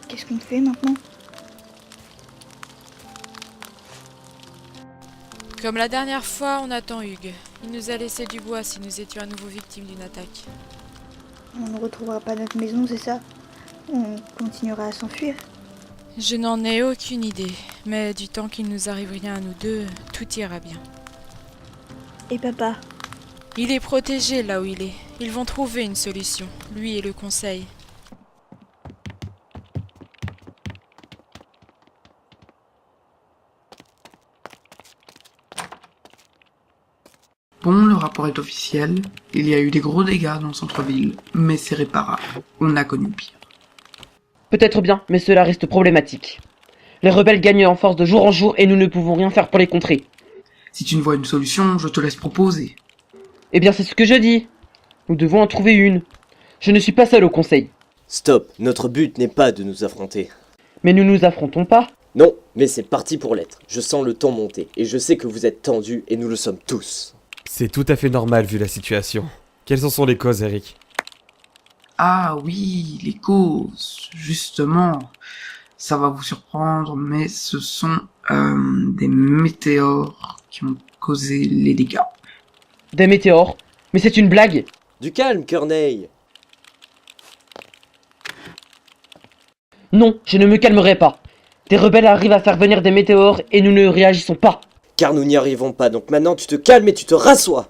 Qu'est-ce qu'on fait maintenant? Comme la dernière fois, on attend Hugues. Il nous a laissé du bois si nous étions à nouveau victimes d'une attaque. On ne retrouvera pas notre maison, c'est ça? On continuera à s'enfuir. Je n'en ai aucune idée, mais du temps qu'il nous arrive rien à nous deux, tout ira bien. Et papa? Il est protégé là où il est. Ils vont trouver une solution, lui et le conseil. Bon, le rapport est officiel. Il y a eu des gros dégâts dans le centre-ville, mais c'est réparable. On a connu pire. Peut-être bien, mais cela reste problématique. Les rebelles gagnent en force de jour en jour et nous ne pouvons rien faire pour les contrer. Si tu ne vois une solution, je te laisse proposer. Eh bien, c'est ce que je dis. Nous devons en trouver une. Je ne suis pas seul au conseil. Stop, notre but n'est pas de nous affronter. Mais nous nous affrontons pas. Non, mais c'est parti pour l'être. Je sens le temps monter, et je sais que vous êtes tendus, et nous le sommes tous. C'est tout à fait normal vu la situation. Quelles en sont les causes, Eric? Ah oui, les causes. Justement, ça va vous surprendre, mais ce sont des météores qui ont causé les dégâts. Des météores. Mais c'est une blague. Du calme, Corneille. Non, je ne me calmerai pas. Des rebelles arrivent à faire venir des météores et nous ne réagissons pas. Car nous n'y arrivons pas, donc maintenant tu te calmes et tu te rassois.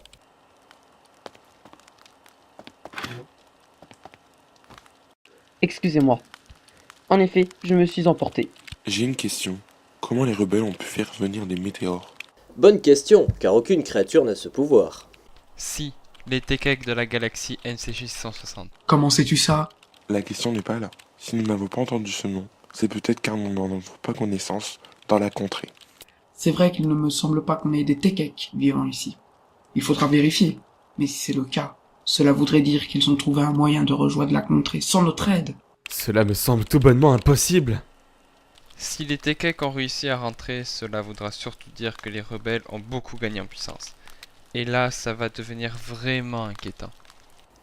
Excusez-moi. En effet, je me suis emporté. J'ai une question. Comment les rebelles ont pu faire venir des météores? Bonne question, car aucune créature n'a ce pouvoir. Si, les Tekek de la galaxie NCJ 660. Comment sais-tu ça? La question n'est pas là. Si nous n'avons pas entendu ce nom, c'est peut-être car nous n'en avons pas connaissance dans la contrée. C'est vrai qu'il ne me semble pas qu'on ait des Tekek vivant ici. Il faudra vérifier. Mais si c'est le cas, cela voudrait dire qu'ils ont trouvé un moyen de rejoindre la contrée sans notre aide. Cela me semble tout bonnement impossible. Si les Tekek ont réussi à rentrer, cela voudra surtout dire que les rebelles ont beaucoup gagné en puissance. Et là, ça va devenir vraiment inquiétant.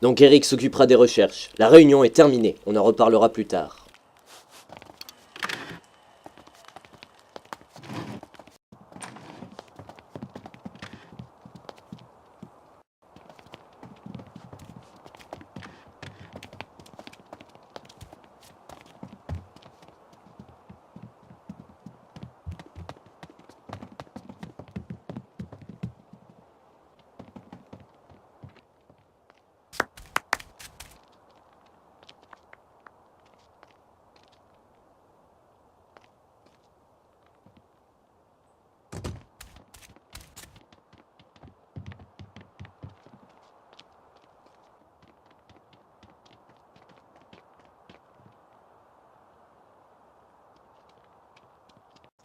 Donc Eric s'occupera des recherches. La réunion est terminée, on en reparlera plus tard.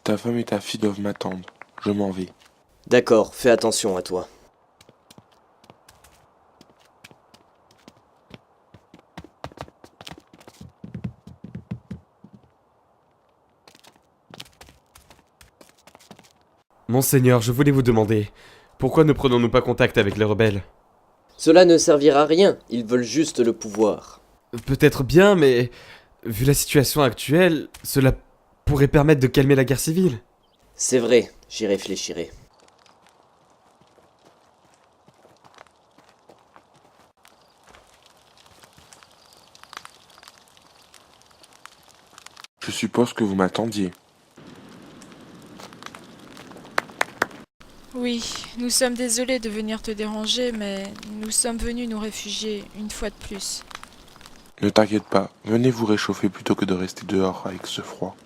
Ta femme et ta fille doivent m'attendre. Je m'en vais. D'accord, fais attention à toi. Monseigneur, je voulais vous demander, pourquoi ne prenons-nous pas contact avec les rebelles? Cela ne servira à rien, ils veulent juste le pouvoir. Peut-être bien, mais vu la situation actuelle, cela pourrait permettre de calmer la guerre civile. C'est vrai, j'y réfléchirai. Je suppose que vous m'attendiez. Oui, nous sommes désolés de venir te déranger, mais nous sommes venus nous réfugier une fois de plus. Ne t'inquiète pas, venez vous réchauffer plutôt que de rester dehors avec ce froid.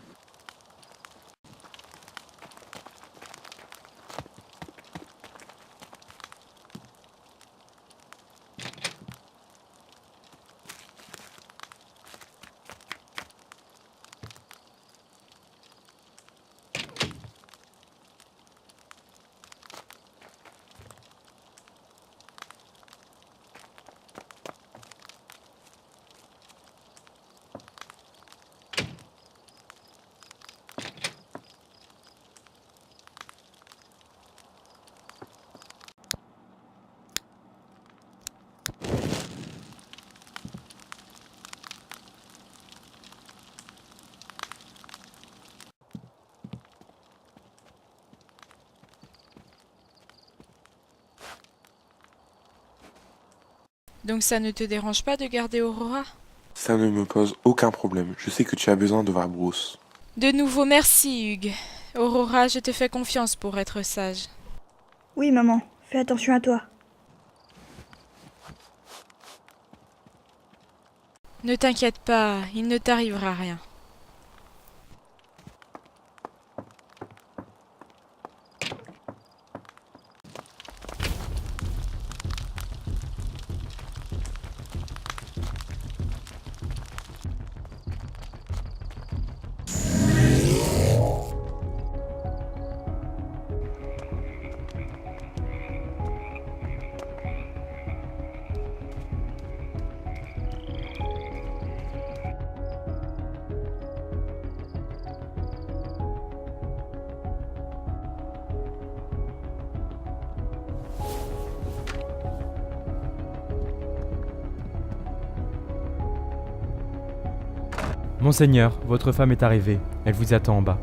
Donc ça ne te dérange pas de garder Aurora? Ça ne me pose aucun problème. Je sais que tu as besoin de voir Bruce. De nouveau merci, Hugues. Aurora, je te fais confiance pour être sage. Oui, maman, fais attention à toi. Ne t'inquiète pas, il ne t'arrivera rien. Monseigneur, votre femme est arrivée. Elle vous attend en bas.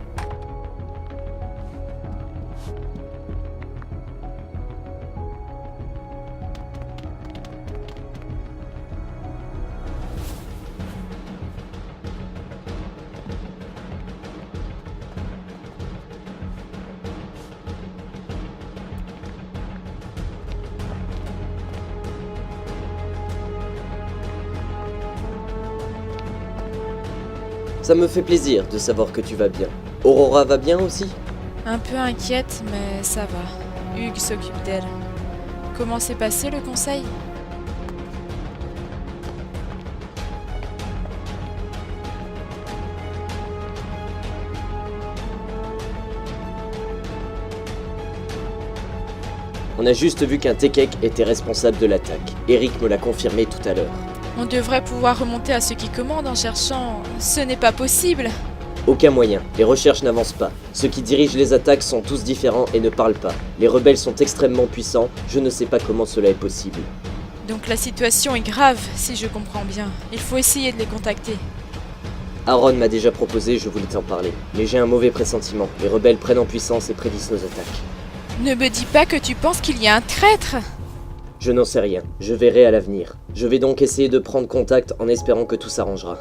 Ça me fait plaisir de savoir que tu vas bien. Aurora va bien aussi? Un peu inquiète, mais ça va. Hugues s'occupe d'elle. Comment s'est passé le conseil? On a juste vu qu'un Tekek était responsable de l'attaque. Eric me l'a confirmé tout à l'heure. On devrait pouvoir remonter à ceux qui commandent en cherchant... Ce n'est pas possible! Aucun moyen, les recherches n'avancent pas. Ceux qui dirigent les attaques sont tous différents et ne parlent pas. Les rebelles sont extrêmement puissants, je ne sais pas comment cela est possible. Donc la situation est grave, si je comprends bien. Il faut essayer de les contacter. Aaron m'a déjà proposé, je voulais t'en parler. Mais j'ai un mauvais pressentiment. Les rebelles prennent en puissance et prédisent nos attaques. Ne me dis pas que tu penses qu'il y a un traître! Je n'en sais rien, je verrai à l'avenir. Je vais donc essayer de prendre contact en espérant que tout s'arrangera.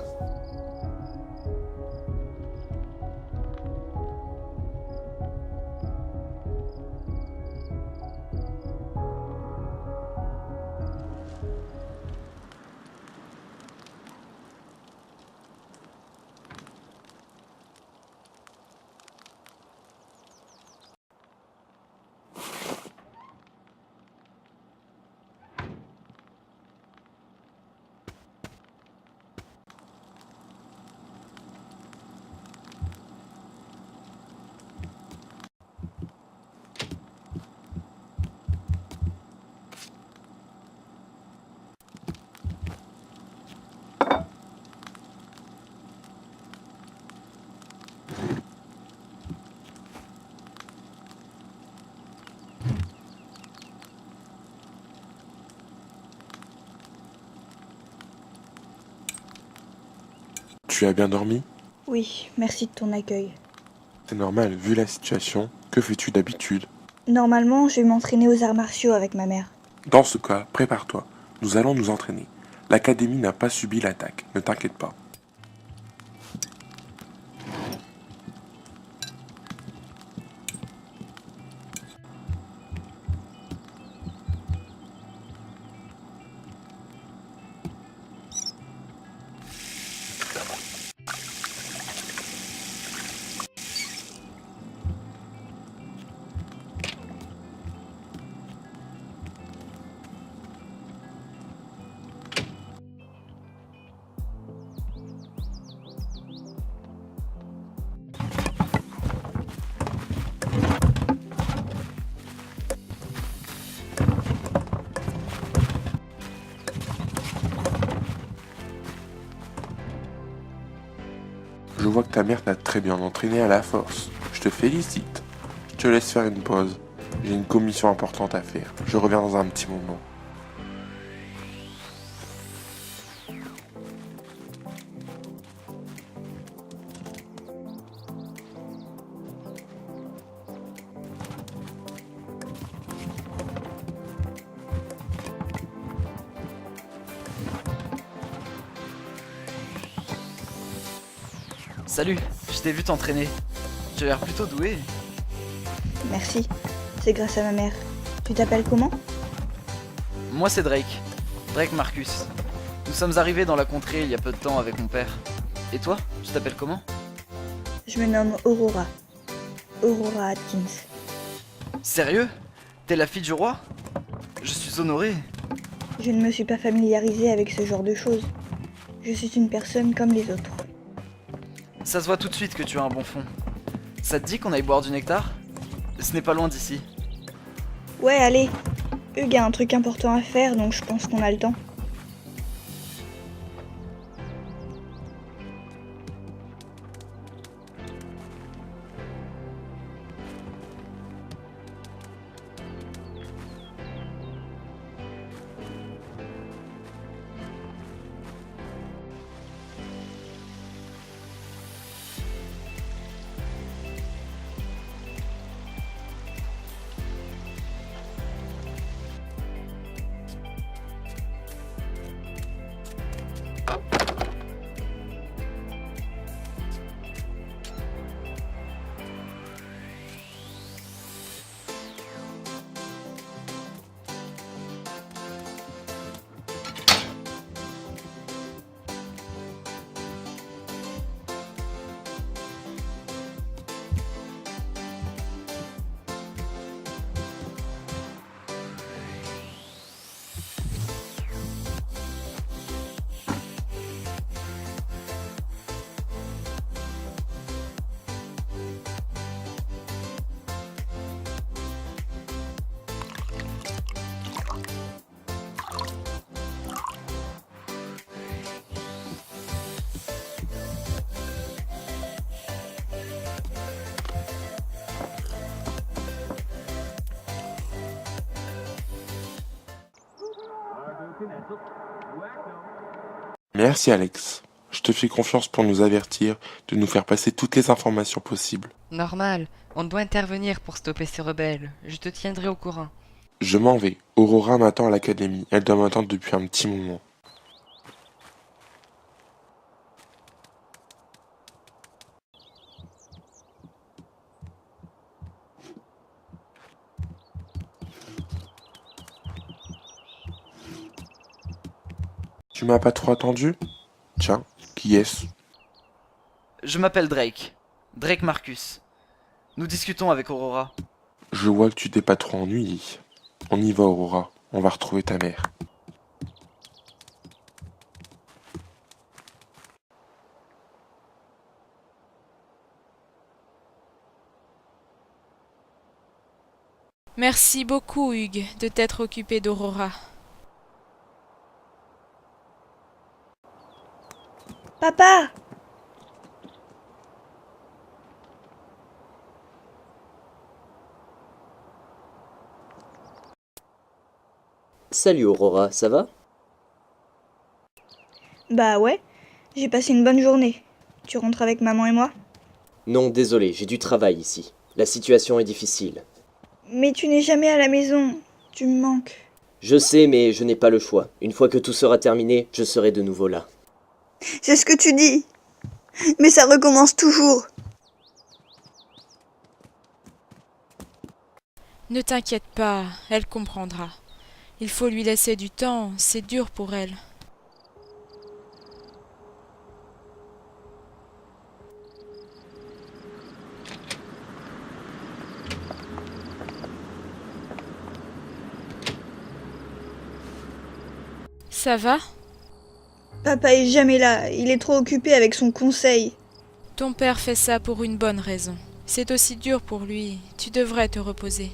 Tu as bien dormi? Oui, merci de ton accueil. C'est normal, vu la situation. Que fais-tu d'habitude? Normalement, je vais m'entraîner aux arts martiaux avec ma mère. Dans ce cas, prépare-toi. Nous allons nous entraîner. L'académie n'a pas subi l'attaque, ne t'inquiète pas. Je vois que ta mère t'a très bien entraîné à la force. Je te félicite. Je te laisse faire une pause. J'ai une commission importante à faire. Je reviens dans un petit moment. Salut, je t'ai vu t'entraîner. Tu as l'air plutôt doué. Merci. C'est grâce à ma mère. Tu t'appelles comment? Moi c'est Drake. Drake Marcus. Nous sommes arrivés dans la contrée il y a peu de temps avec mon père. Et toi, tu t'appelles comment? Je me nomme Aurora. Aurora Atkins. Sérieux? T'es la fille du roi? Je suis honoré. Je ne me suis pas familiarisée avec ce genre de choses. Je suis une personne comme les autres. Ça se voit tout de suite que tu as un bon fond. Ça te dit qu'on aille boire du nectar? Ce n'est pas loin d'ici. Ouais, allez. Hugues a un truc important à faire, donc je pense qu'on a le temps. Merci Alex. Je te fais confiance pour nous avertir, de nous faire passer toutes les informations possibles. Normal, on doit intervenir pour stopper ces rebelles. Je te tiendrai au courant. Je m'en vais. Aurora m'attend à l'académie. Elle doit m'attendre depuis un petit moment. Tu m'as pas trop attendu? Tiens, qui est-ce? Je m'appelle Drake. Drake Marcus. Nous discutons avec Aurora. Je vois que tu t'es pas trop ennuyé. On y va Aurora, on va retrouver ta mère. Merci beaucoup, Hugues, de t'être occupé d'Aurora. Papa! Salut Aurora, ça va? Bah ouais, j'ai passé une bonne journée. Tu rentres avec maman et moi? Non, désolé, j'ai du travail ici. La situation est difficile. Mais tu n'es jamais à la maison. Tu me manques. Je sais, mais je n'ai pas le choix. Une fois que tout sera terminé, je serai de nouveau là. C'est ce que tu dis. Mais ça recommence toujours. Ne t'inquiète pas, elle comprendra. Il faut lui laisser du temps, c'est dur pour elle. Ça va? Papa est jamais là. Il est trop occupé avec son conseil. Ton père fait ça pour une bonne raison. C'est aussi dur pour lui. Tu devrais te reposer.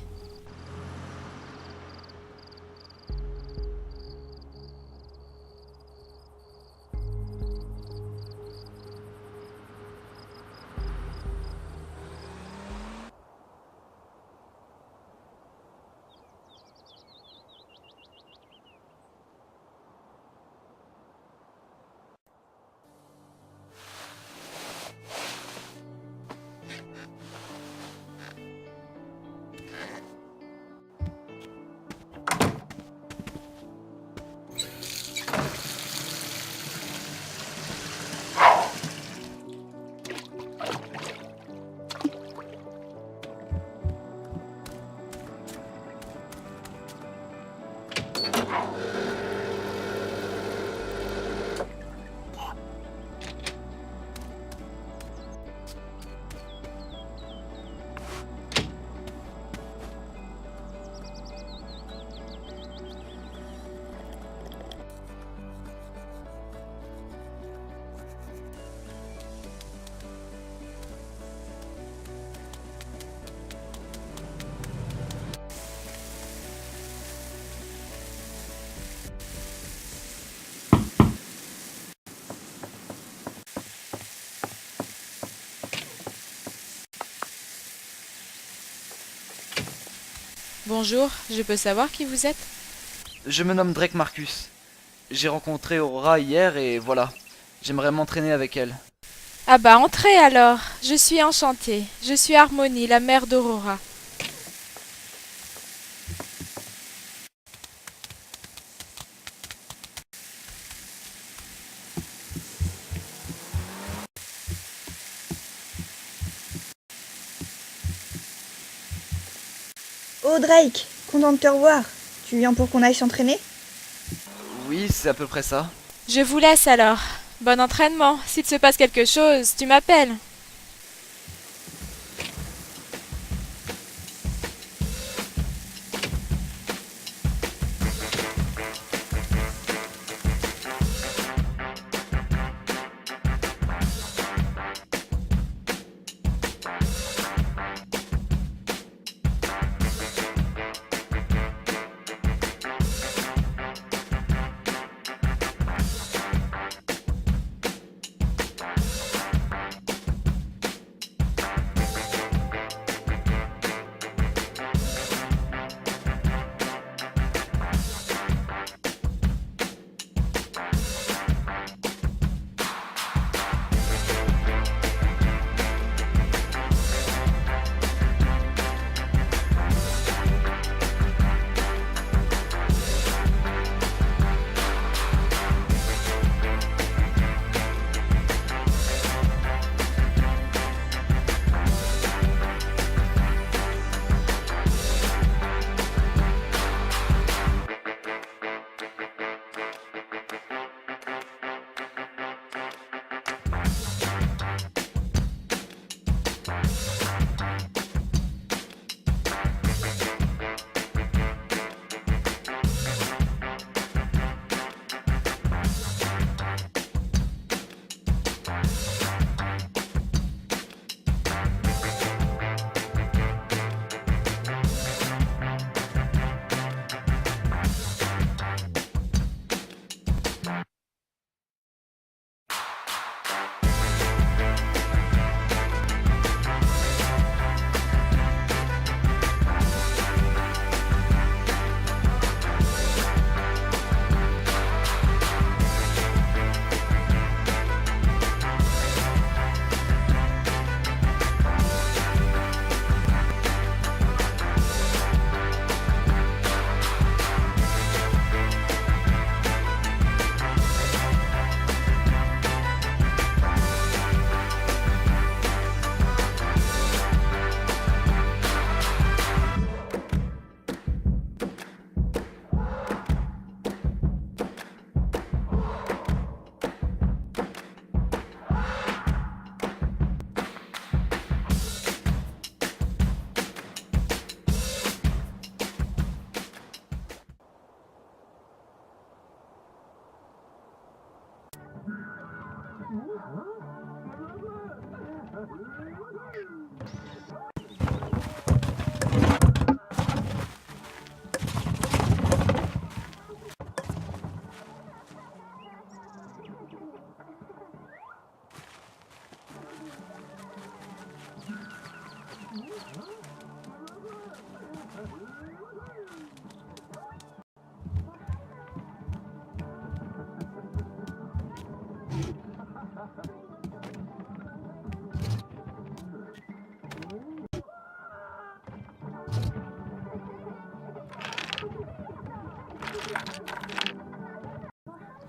Bonjour, je peux savoir qui vous êtes? Je me nomme Drake Marcus. J'ai rencontré Aurora hier et voilà. J'aimerais m'entraîner avec elle. Ah bah entrez alors. Je suis enchantée. Je suis Harmonie, la mère d'Aurora. Oh Drake, content de te revoir. Tu viens pour qu'on aille s'entraîner? Oui, c'est à peu près ça. Je vous laisse alors. Bon entraînement. S'il se passe quelque chose, tu m'appelles.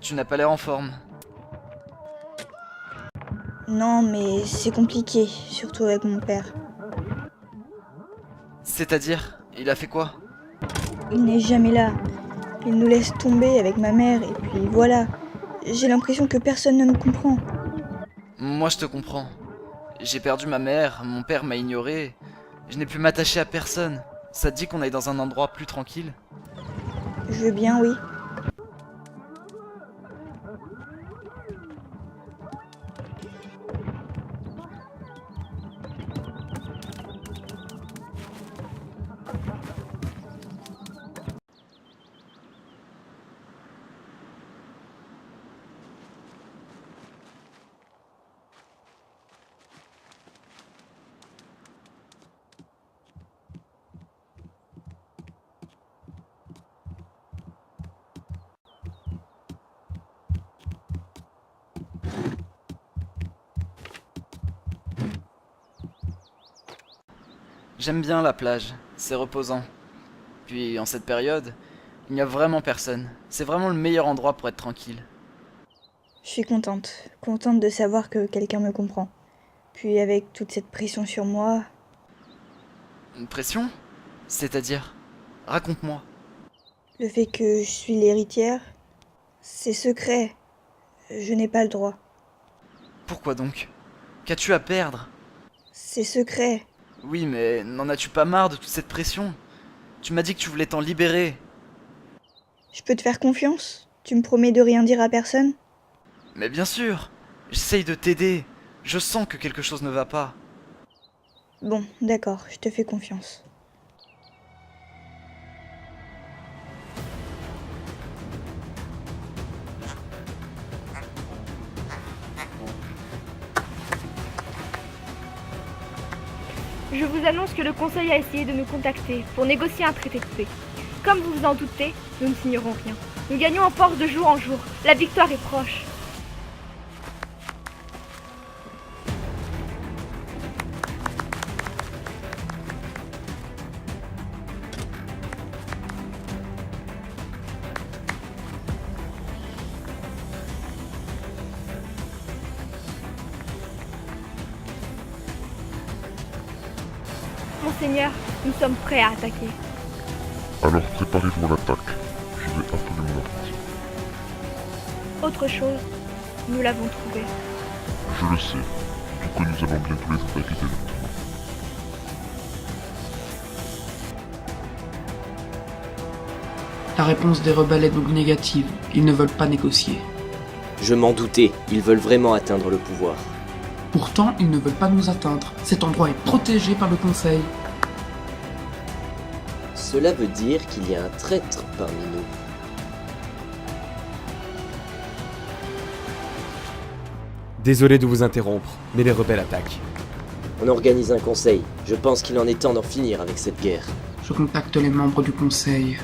Tu n'as pas l'air en forme. Non, mais c'est compliqué, surtout avec mon père. C'est-à-dire, il a fait quoi? Il n'est jamais là. Il nous laisse tomber avec ma mère et puis voilà. J'ai l'impression que personne ne me comprend. Moi je te comprends. J'ai perdu ma mère, mon père m'a ignoré. Je n'ai pu m'attacher à personne. Ça te dit qu'on aille dans un endroit plus tranquille? Je veux bien, oui. J'aime bien la plage, c'est reposant. Puis en cette période, il n'y a vraiment personne. C'est vraiment le meilleur endroit pour être tranquille. Je suis contente de savoir que quelqu'un me comprend. Puis avec toute cette pression sur moi, Une pression? C'est-à-dire? Raconte-moi. le fait que je suis l'héritière, c'est secret. Je n'ai pas le droit. Pourquoi donc? Qu'as-tu à perdre? C'est secret. Oui, mais n'en as-tu pas marre de toute cette pression? Tu m'as dit que tu voulais t'en libérer. Je peux te faire confiance? Tu me promets de rien dire à personne? Mais bien sûr, j'essaye de t'aider. Je sens que quelque chose ne va pas. Bon, d'accord, je te fais confiance. Je vous annonce que le Conseil a essayé de nous contacter pour négocier un traité de paix. Comme vous vous en doutez, nous ne signerons rien. Nous gagnons en force de jour en jour. La victoire est proche. Monseigneur, nous sommes prêts à attaquer. Alors préparez-vous à l'attaque. Je vais absolument partir. Autre chose, nous l'avons trouvé. Je le sais. Du coup, nous allons bientôt les attaquer directement. La réponse des rebelles est donc négative. Ils ne veulent pas négocier. Je m'en doutais, ils veulent vraiment atteindre le pouvoir. Pourtant, ils ne veulent pas nous atteindre. Cet endroit est protégé par le Conseil. Cela veut dire qu'il y a un traître parmi nous. Désolé de vous interrompre, mais les rebelles attaquent. On organise un conseil. Je pense qu'il en est temps d'en finir avec cette guerre. Je contacte les membres du Conseil.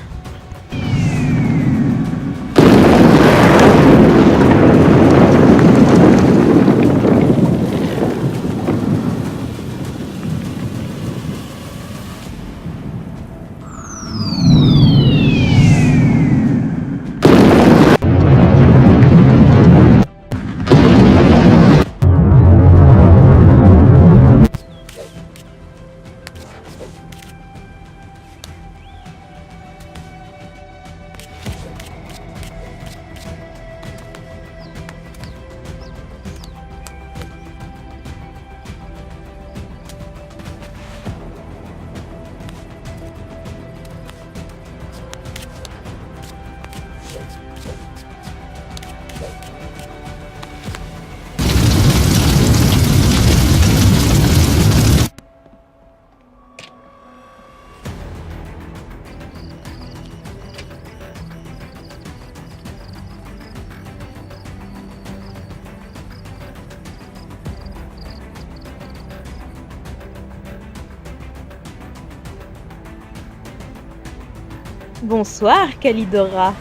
Bonsoir, Kalidora.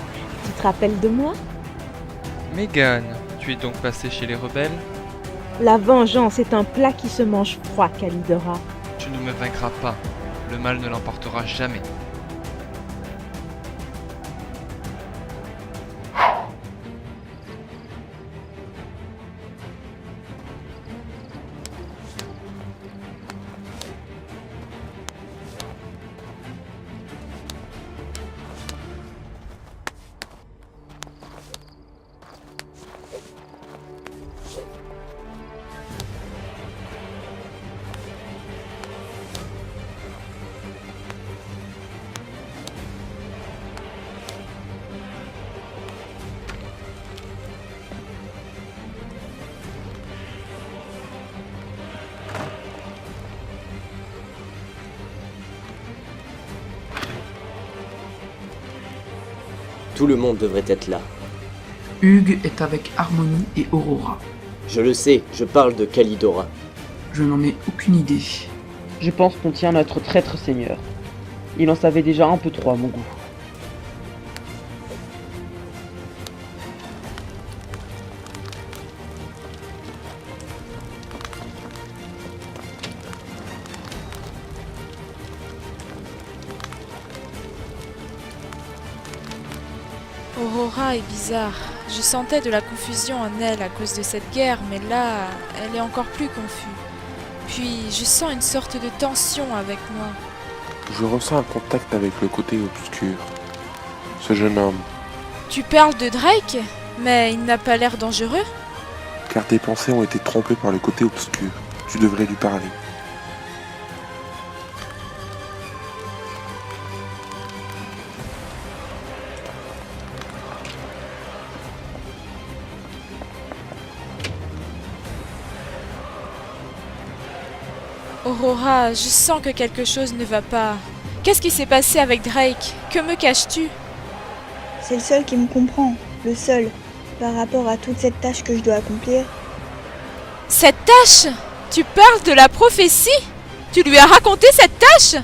Tu te rappelles de moi? Megan, tu es donc passé chez les rebelles? La vengeance est un plat qui se mange froid, Kalidora. Tu ne me vaincras pas. Le mal ne l'emportera jamais. Tout le monde devrait être là. Hugues est avec Harmonie et Aurora. Je le sais, je parle de Kalidora. Je n'en ai aucune idée. Je pense qu'on tient notre traître seigneur. Il en savait déjà un peu trop à mon goût. Aurora est bizarre. Je sentais de la confusion en elle à cause de cette guerre, mais là, elle est encore plus confuse. Puis, je sens une sorte de tension avec moi. Je ressens un contact avec le côté obscur. Ce jeune homme, Tu parles de Drake? Mais il n'a pas l'air dangereux. car tes pensées ont été trompées par le côté obscur. Tu devrais lui parler. Aurora, je sens que quelque chose ne va pas. Qu'est-ce qui s'est passé avec Drake? Que me caches-tu? C'est le seul qui me comprend, le seul, par rapport à toute cette tâche que je dois accomplir. Cette tâche? Tu parles de la prophétie? Tu lui as raconté cette tâche?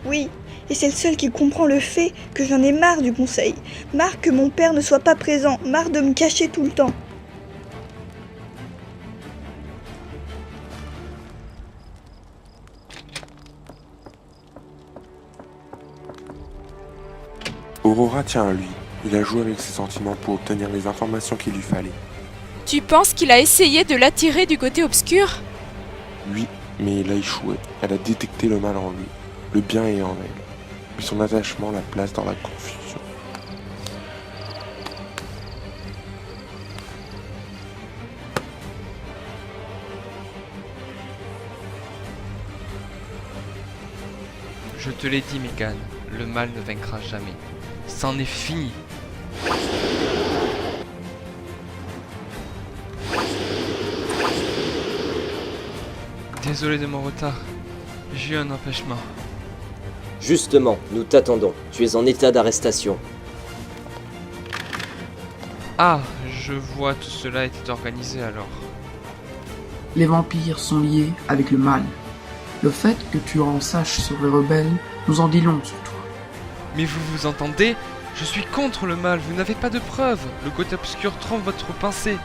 Oui, et c'est le seul qui comprend le fait que j'en ai marre du conseil, marre que mon père ne soit pas présent, marre de me cacher tout le temps. Aurora tient à lui. Il a joué avec ses sentiments pour obtenir les informations qu'il lui fallait. Tu penses qu'il a essayé de l'attirer du côté obscur? Oui, mais il a échoué. Elle a détecté le mal en lui. Le bien est en elle. Puis son attachement la place dans la confusion. Je te l'ai dit, Megan, le mal ne vaincra jamais. C'en est fini. Désolé de mon retard. J'ai eu un empêchement. Justement, nous t'attendons. Tu es en état d'arrestation. Ah, je vois, tout cela était organisé alors. Les vampires sont liés avec le mal. Le fait que tu en saches sur les rebelles nous en dit long sur toi. Mais vous vous entendez? Je suis contre le mal, vous n'avez pas de preuves. Le côté obscur trompe votre pensée.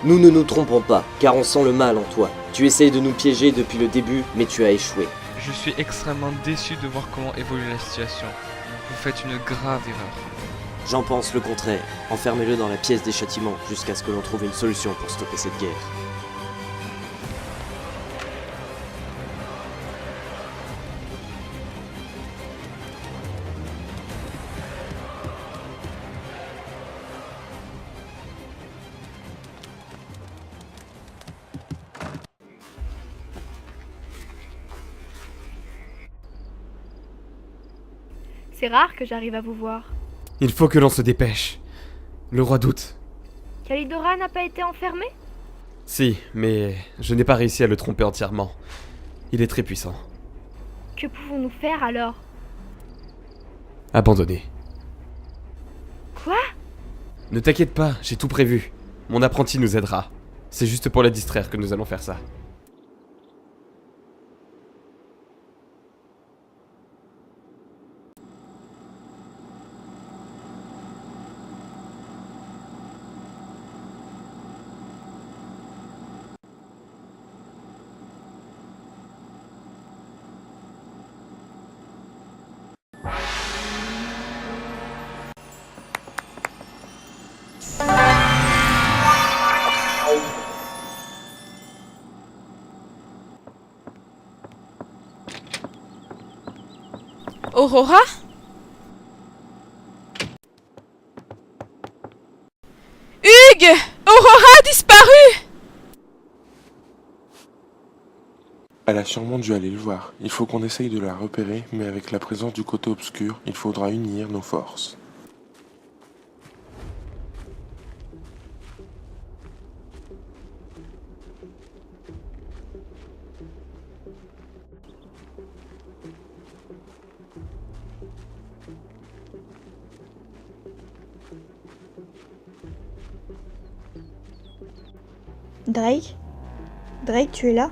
Nous ne nous trompons pas, car on sent le mal en toi. Tu essayes de nous piéger depuis le début, mais tu as échoué. Je suis extrêmement déçu de voir comment évolue la situation. Vous faites une grave erreur. J'en pense le contraire. Enfermez-le dans la pièce des châtiments, jusqu'à ce que l'on trouve une solution pour stopper cette guerre. C'est rare que j'arrive à vous voir. Il faut que l'on se dépêche. Le roi doute. Kalidora n'a pas été enfermé? Si, mais je n'ai pas réussi à le tromper entièrement. Il est très puissant. Que pouvons-nous faire alors? Abandonné. Quoi? Ne t'inquiète pas, j'ai tout prévu. Mon apprenti nous aidera. C'est juste pour la distraire que nous allons faire ça. Aurora? Hugues! Aurora a disparu! Elle a sûrement dû aller le voir. Il faut qu'on essaye de la repérer, mais avec la présence du côté obscur, il faudra unir nos forces. Drake? Drake, tu es là?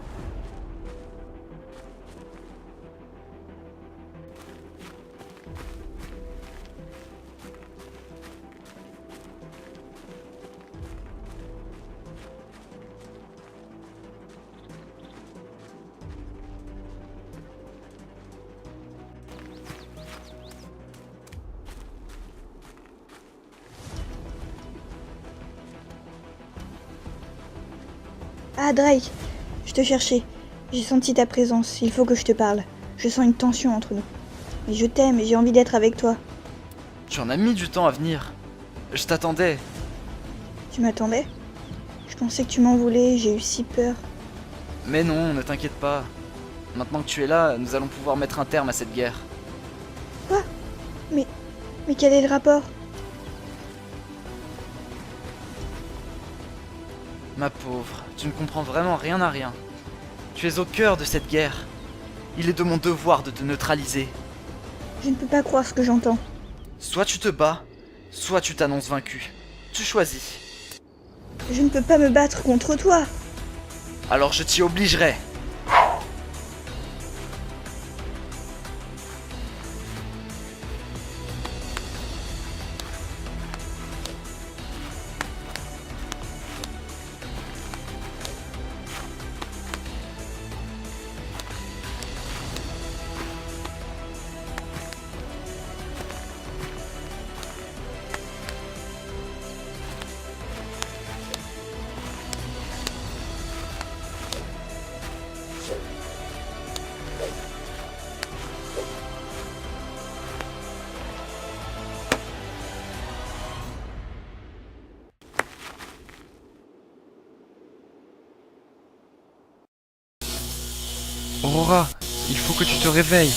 Ah, Drake, je te cherchais. J'ai senti ta présence, il faut que je te parle. Je sens une tension entre nous. Mais je t'aime et j'ai envie d'être avec toi. Tu en as mis du temps à venir. Je t'attendais. Tu m'attendais? Je pensais que tu m'en voulais, j'ai eu si peur. Mais non, ne t'inquiète pas. Maintenant que tu es là, nous allons pouvoir mettre un terme à cette guerre. Quoi? Mais quel est le rapport? Ma pauvre, tu ne comprends vraiment rien à rien. Tu es au cœur de cette guerre. Il est de mon devoir de te neutraliser. Je ne peux pas croire ce que j'entends. Soit tu te bats, soit tu t'annonces vaincu. Tu choisis. Je ne peux pas me battre contre toi. Alors je t'y obligerai. Aurora, il faut que tu te réveilles.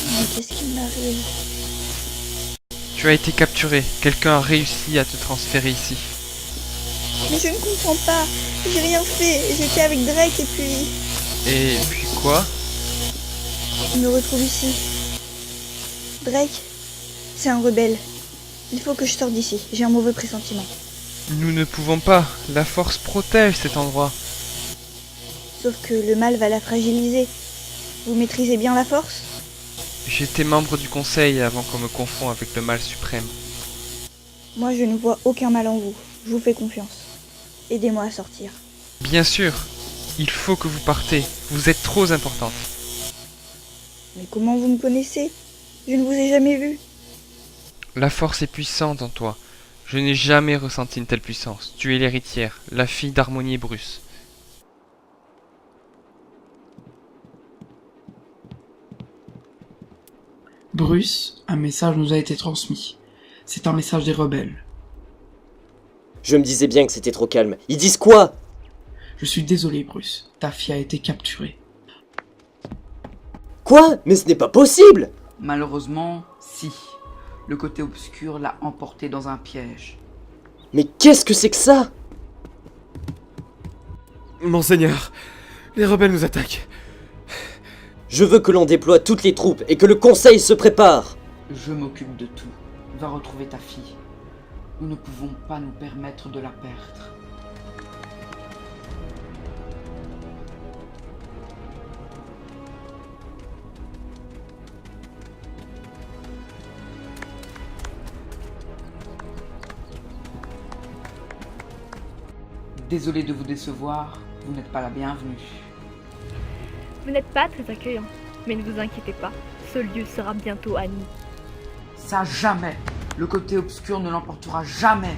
Mais qu'est-ce qui m'arrive? Tu as été capturé. Quelqu'un a réussi à te transférer ici. Mais je ne comprends pas. J'ai rien fait. J'étais avec Drake et puis... Et puis quoi? Je me retrouve ici. Drake, c'est un rebelle. Il faut que je sorte d'ici. J'ai un mauvais pressentiment. Nous ne pouvons pas. La force protège cet endroit. Sauf que le mal va la fragiliser. Vous maîtrisez bien la force? J'étais membre du conseil avant qu'on me confond avec le mal suprême. Moi, je ne vois aucun mal en vous. Je vous fais confiance. Aidez-moi à sortir. Bien sûr. Il faut que vous partez. Vous êtes trop importante. Mais comment vous me connaissez? Je ne vous ai jamais vu. La force est puissante en toi. Je n'ai jamais ressenti une telle puissance. Tu es l'héritière, la fille d'Harmonie et Bruce. Bruce, un message nous a été transmis. C'est un message des rebelles. Je me disais bien que c'était trop calme. Ils disent quoi? Je suis désolé, Bruce. Ta fille a été capturée. Quoi? Mais ce n'est pas possible! Malheureusement, si. Le côté obscur l'a emporté dans un piège. Mais qu'est-ce que c'est que ça? Monseigneur, les rebelles nous attaquent. Je veux que l'on déploie toutes les troupes et que le conseil se prépare. Je m'occupe de tout. Va retrouver ta fille. Nous ne pouvons pas nous permettre de la perdre. Désolé de vous décevoir, vous n'êtes pas la bienvenue. Vous n'êtes pas très accueillant, mais ne vous inquiétez pas, ce lieu sera bientôt à nous. Ça jamais. Le côté obscur ne l'emportera jamais.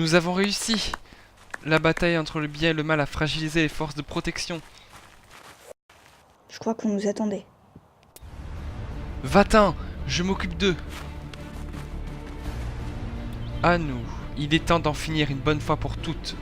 Nous avons réussi. La bataille entre le bien et le mal a fragilisé les forces de protection. Je crois qu'on nous attendait. Va-t'en, je m'occupe d'eux. À nous, il est temps d'en finir une bonne fois pour toutes.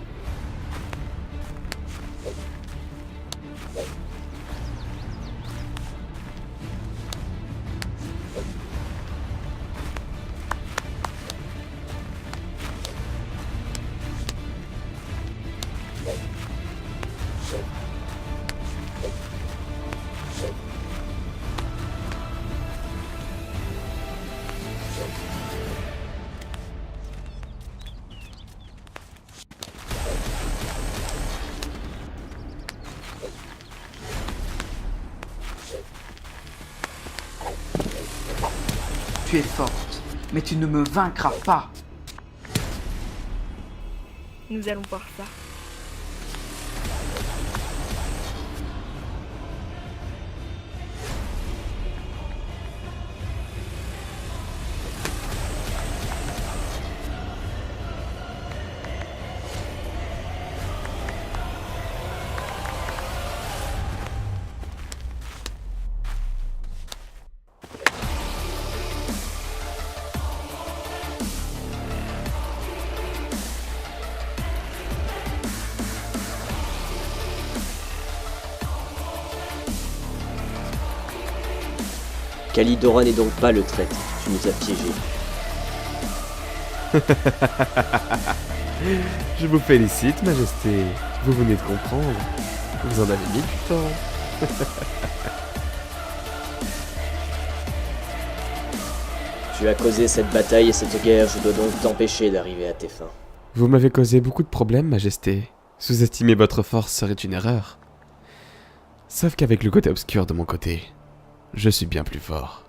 Tu es forte, mais tu ne me vaincras pas. Nous allons voir ça. Kalidora n'est donc pas le traître, tu nous as piégés. Je vous félicite, Majesté. Vous venez de comprendre. Vous en avez mis du temps. Tu as causé cette bataille et cette guerre, je dois donc t'empêcher d'arriver à tes fins. Vous m'avez causé beaucoup de problèmes, Majesté. Sous-estimer votre force serait une erreur. Sauf qu'avec le côté obscur de mon côté, je suis bien plus fort.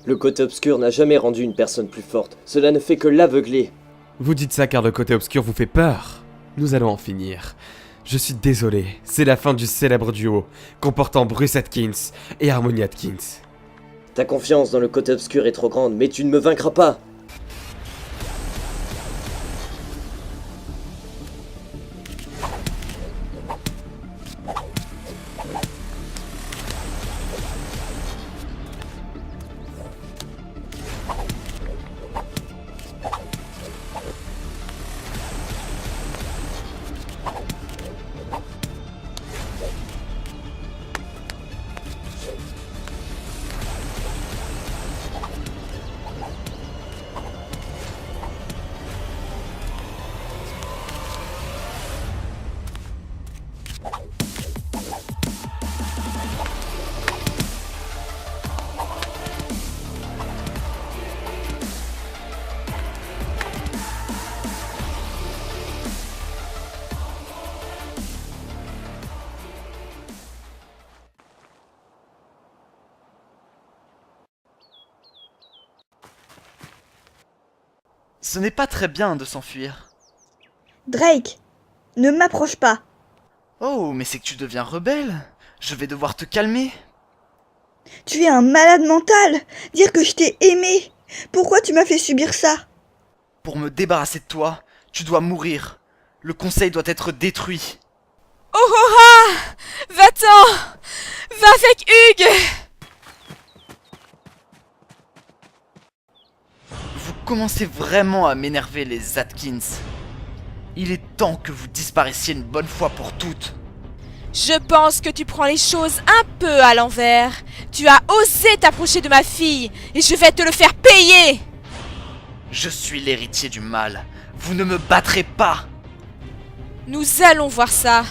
Le côté obscur n'a jamais rendu une personne plus forte, cela ne fait que l'aveugler. Vous dites ça car le côté obscur vous fait peur. Nous allons en finir. Je suis désolé, c'est la fin du célèbre duo, comportant Bruce Atkins et Harmony Atkins. Ta confiance dans le côté obscur est trop grande, mais tu ne me vaincras pas. Ce n'est pas très bien de s'enfuir. Drake, ne m'approche pas. Oh, mais c'est que tu deviens rebelle. Je vais devoir te calmer. Tu es un malade mental. Dire que je t'ai aimé. Pourquoi tu m'as fait subir ça? Pour me débarrasser de toi, tu dois mourir. Le conseil doit être détruit. Aurora! Va-t'en! Va avec Hugues! Vous commencez vraiment à m'énerver, les Atkins. Il est temps que vous disparaissiez une bonne fois pour toutes. Je pense que tu prends les choses un peu à l'envers. Tu as osé t'approcher de ma fille et je vais te le faire payer! Je suis l'héritier du mal. Vous ne me battrez pas! Nous allons voir ça.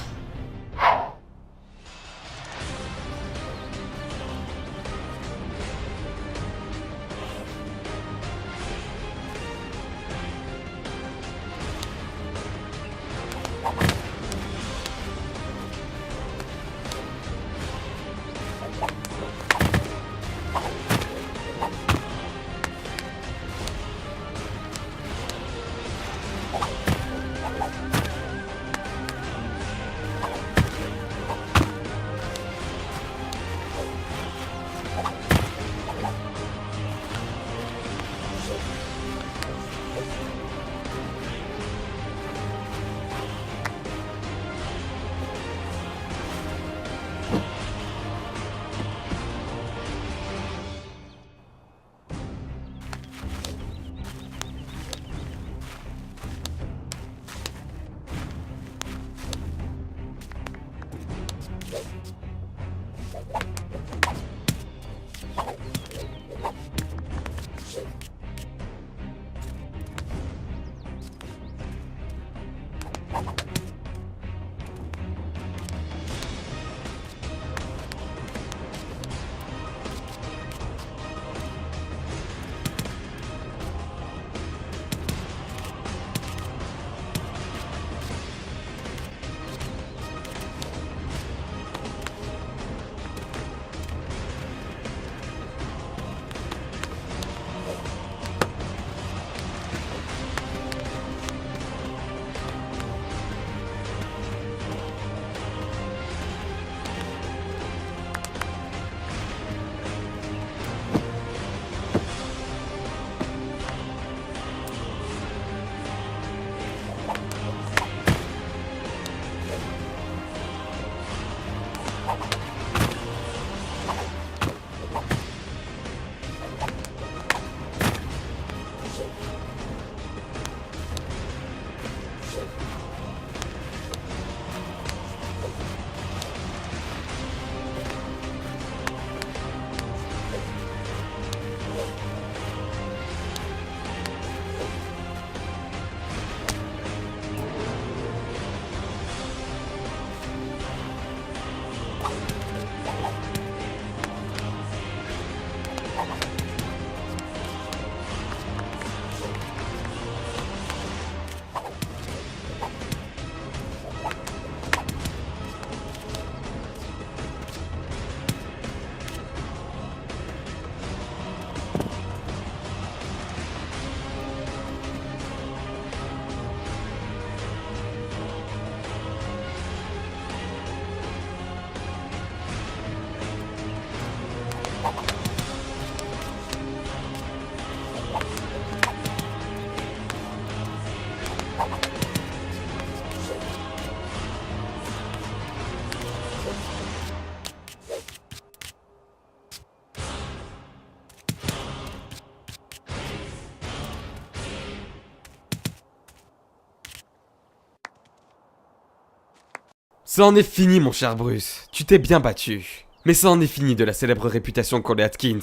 Ça en est fini, mon cher Bruce. Tu t'es bien battu. Mais ça en est fini de la célèbre réputation qu'ont les Atkins.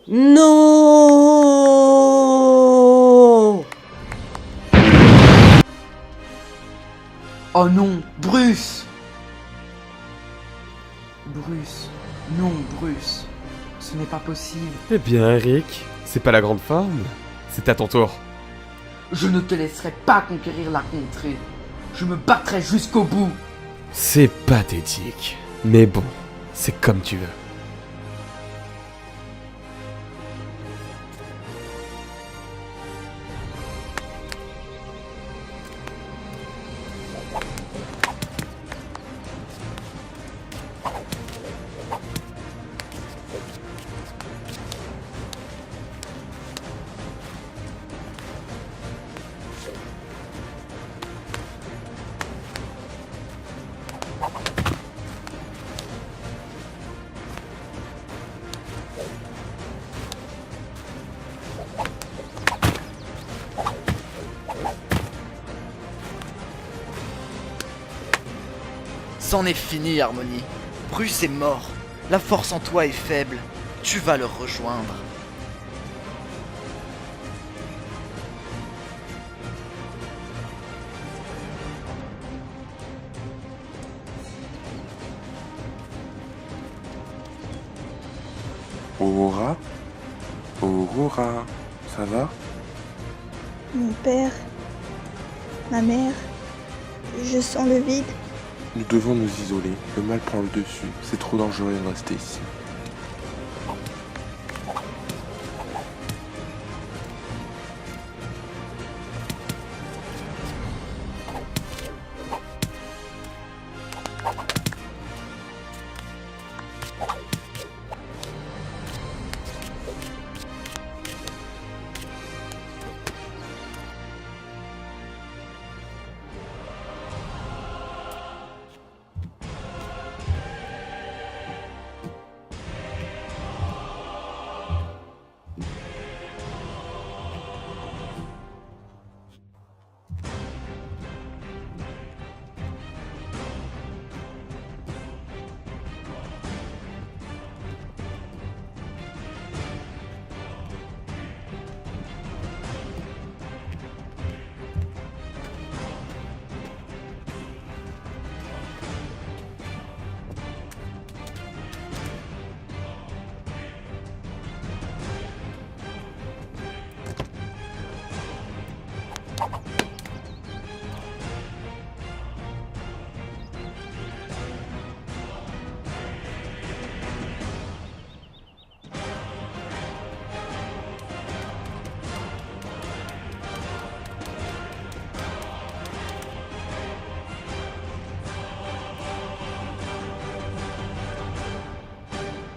Non! Oh non, Bruce! Bruce, non, Bruce. Ce n'est pas possible. Eh bien, Eric, c'est pas la grande forme. C'est à ton tour. Je ne te laisserai pas conquérir la contrée. Je me battrai jusqu'au bout. C'est pathétique. Mais bon, c'est comme tu veux. C'en est fini, Harmonie. Bruce est mort. La force en toi est faible. Tu vas le rejoindre. Aurora? Aurora, ça va? Mon père, ma mère, je sens le vide. Nous devons nous isoler. Le mal prend le dessus. C'est trop dangereux de rester ici.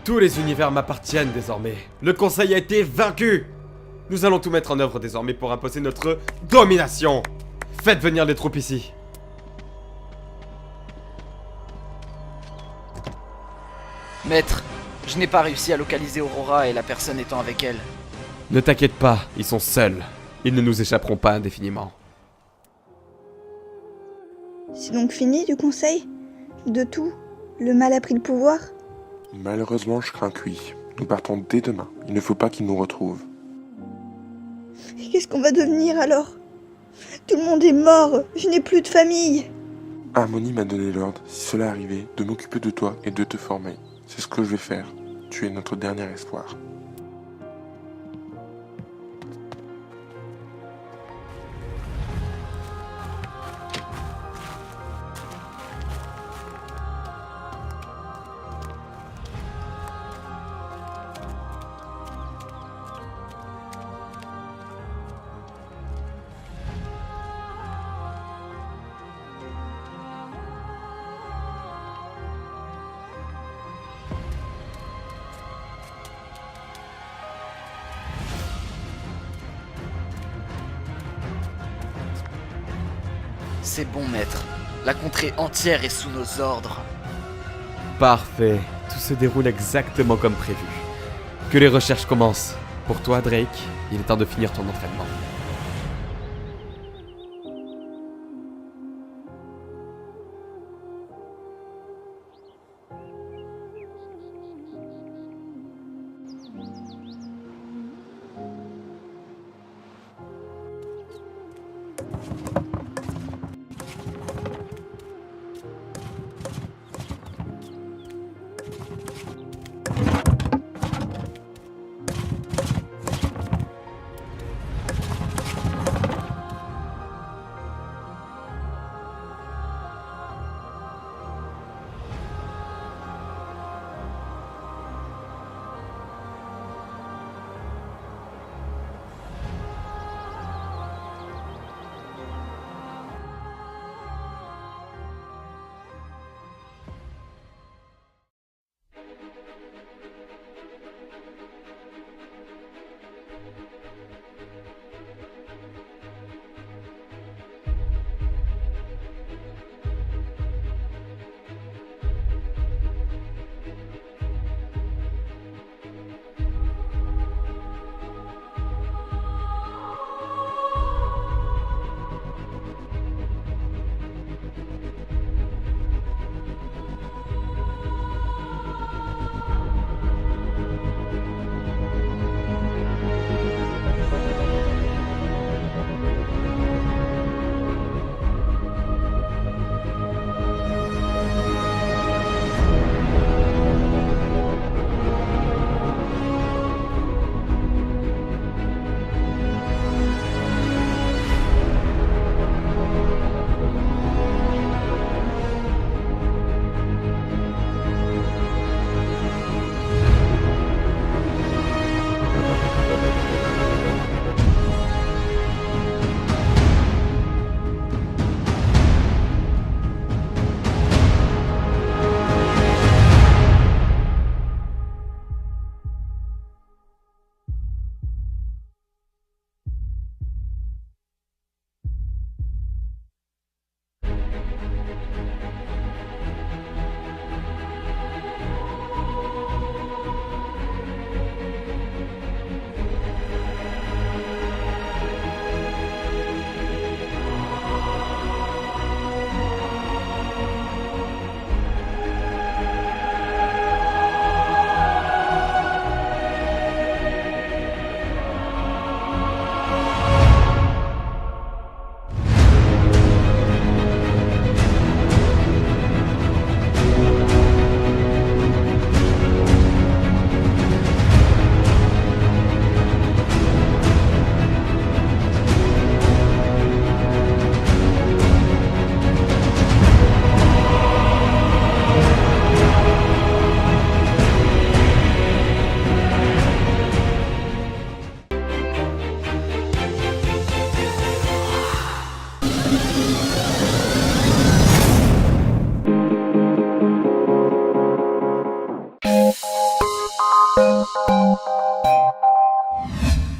Tous les univers m'appartiennent désormais. Le Conseil a été vaincu. Nous allons tout mettre en œuvre désormais pour imposer notre domination. Faites venir les troupes ici. Maître, je n'ai pas réussi à localiser Aurora et la personne étant avec elle. Ne t'inquiète pas, ils sont seuls. Ils ne nous échapperont pas indéfiniment. C'est donc fini du conseil? De tout? Le mal a pris le pouvoir? Malheureusement, je crains que oui. Nous partons dès demain. Il ne faut pas qu'ils nous retrouvent. Et qu'est-ce qu'on va devenir alors? Tout le monde est mort, je n'ai plus de famille. Harmonie m'a donné l'ordre, si cela arrivait, de m'occuper de toi et de te former. C'est ce que je vais faire. Tu es notre dernier espoir. C'est bon, maître. La contrée entière est sous nos ordres. Parfait. Tout se déroule exactement comme prévu. Que les recherches commencent. Pour toi, Drake, il est temps de finir ton entraînement.